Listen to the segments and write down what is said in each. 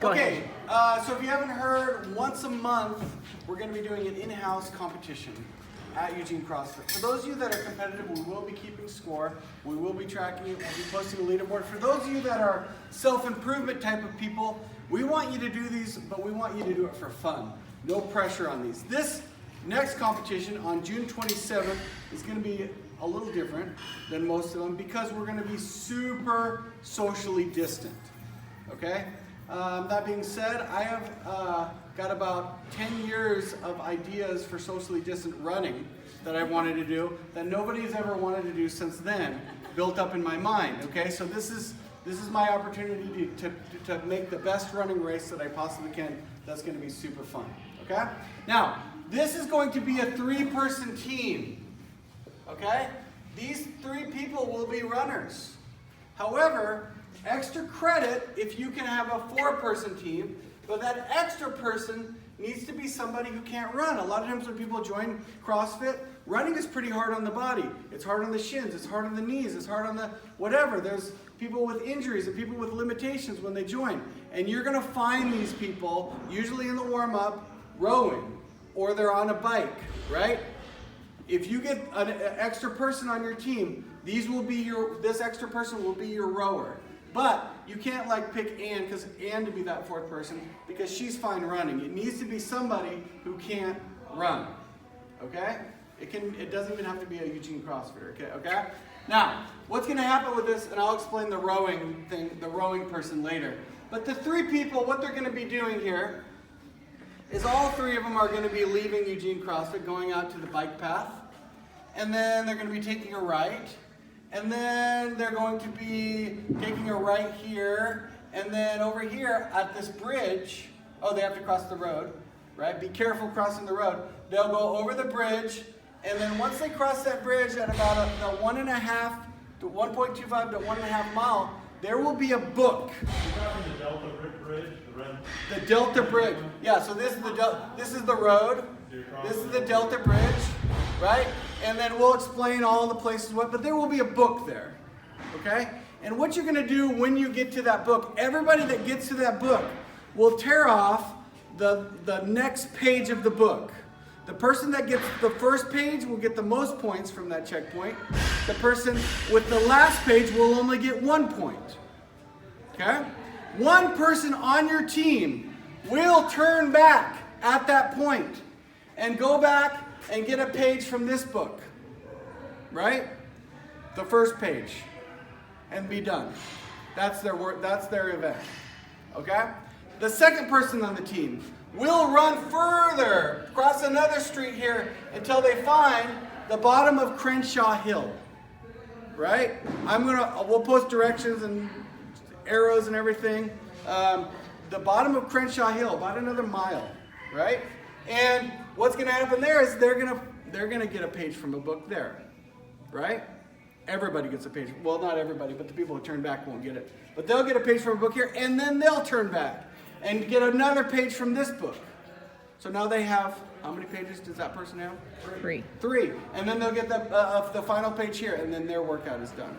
Go Okay, ahead. so if you haven't heard, once a month we're going to be doing an in-house competition at Eugene CrossFit. For those of you that are competitive, we will be keeping score. We will be tracking it. We'll be posting a leaderboard. For those of you that are self-improvement type of people, we want you to do these, but we want you to do it for fun. No pressure on these. This next competition on June 27th is going to be a little different than most of them because we're going to be super socially distant. Okay? That being said, I have got about 10 years of ideas for socially distant running that I wanted to do that nobody's ever wanted to do since then, built up in my mind. Okay, so this is my opportunity to make the best running race that I possibly can. That's going to be super fun. Okay, now this is going to be a 3-person team. Okay, these 3 people will be runners. However, extra credit if you can have a 4-person team, but that extra person needs to be somebody who can't run. A lot of times when people join CrossFit, running is pretty hard on the body. It's hard on the shins, it's hard on the knees, it's hard on the whatever. There's people with injuries and people with limitations when they join. And you're gonna find these people, usually in the warm-up, rowing, or they're on a bike, right? If you get an extra person on your team, this extra person will be your rower. But you can't like pick Ann, because Ann to be that 4th person, because she's fine running. It needs to be somebody who can't run. Okay? It doesn't even have to be a Eugene CrossFitter. Okay? Now, what's going to happen with this, and I'll explain the rowing thing, the rowing person later. But the 3 people, what they're going to be doing here is all 3 of them are going to be leaving Eugene CrossFit, going out to the bike path, and then they're going to be taking a right. And then they're going to be taking a right here, and then over here at this bridge, oh, they have to cross the road, right? Be careful crossing the road. They'll go over the bridge, and then once they cross that bridge at about the 1.5 to 1.25 to 1.5 mile, there will be a book. You're talking the Delta Bridge, the Delta Bridge. Yeah, so this is the road. This is the Delta Bridge, right? And then we'll explain all the places but there will be a book there, okay? And what you're gonna do when you get to that book, everybody that gets to that book will tear off the next page of the book. The person that gets the first page will get the most points from that checkpoint. The person with the last page will only get 1 point, okay? One person on your team will turn back at that point and go back and get a page from this book, right? The first page, and be done. That's their work. That's their event. Okay? The second person on the team will run further, cross another street here until they find the bottom of Crenshaw Hill. Right? We'll post directions and arrows and everything. The bottom of Crenshaw Hill, about another mile, right? And what's going to happen there is they're going to get a page from a book there, right? Everybody gets a page. Well, not everybody, but the people who turn back won't get it. But they'll get a page from a book here, and then they'll turn back and get another page from this book. So now they have, how many pages does that person have? 3. 3. And then they'll get the final page here, and then their workout is done,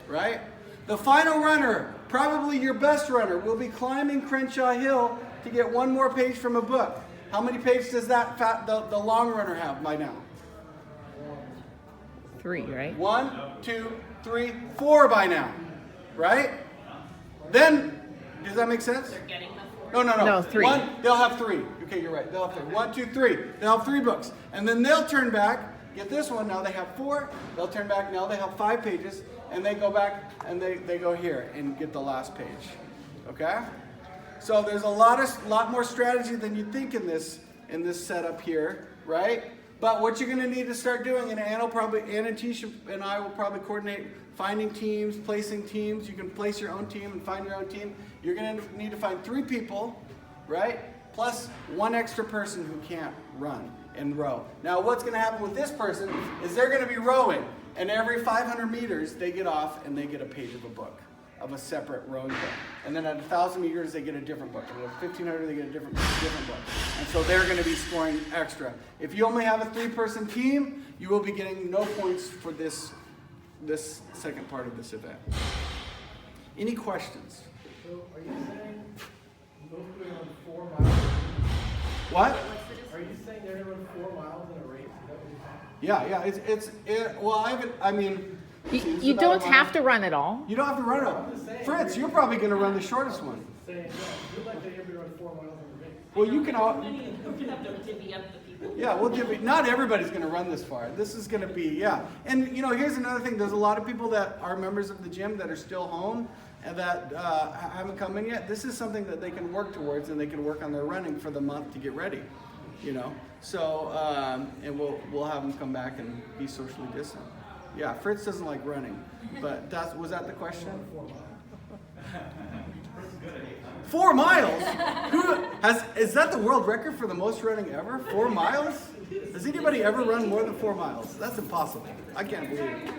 right? The final runner, probably your best runner, will be climbing Crenshaw Hill to get 1 more page from a book. How many pages does the long runner have by now? 3, right? 1, 2, 3, 4 by now, right? Then, does that make sense? They're getting the 4. No. No, 3. They'll have 3. Okay, you're right. They'll have 3. 1, 2, 3. They'll have 3 books. And then they'll turn back, get this one, now they have 4. They'll turn back, now they have 5 pages. And they go back and they go here and get the last page. Okay? So there's a lot more strategy than you think in this setup here, right? But what you're going to need to start doing, and Ann and Tisha and I will probably coordinate finding teams, placing teams. You can place your own team and find your own team. You're going to need to find 3 people, right? Plus 1 extra person who can't run and row. Now what's going to happen with this person is they're going to be rowing, and every 500 meters they get off and they get a page of a book, of a separate rowing book. And then at 1,000 meters, they get a different book. And at 1,500, they get a different book. And so they're going to be scoring extra. If you only have a 3-person team, you will be getting no points for this second part of this event. Any questions? So are you saying What? Are you saying they're gonna run 4 miles in a race? Is that what you're saying? Yeah. Well, I mean. it's You about don't a mile. have to run it all. You don't have to run it. Fritz, you're probably going to run the shortest one. Saying, yeah, you'd like to hear me run 4 miles in a race. Well, you can all. You have to divvy up the people. Yeah, we'll give it. Not everybody's going to run this far. This is going to be, yeah. And you know, here's another thing. There's a lot of people that are members of the gym that are still home and that haven't come in yet. This is something that they can work towards, and they can work on their running for the month to get ready. You know, so and we'll have them come back and be socially distant. Yeah, Fritz doesn't like running, but was that the question? 4 miles? Is that the world record for the most running ever? 4 miles? Has anybody ever run more than 4 miles? That's impossible. I can't believe it.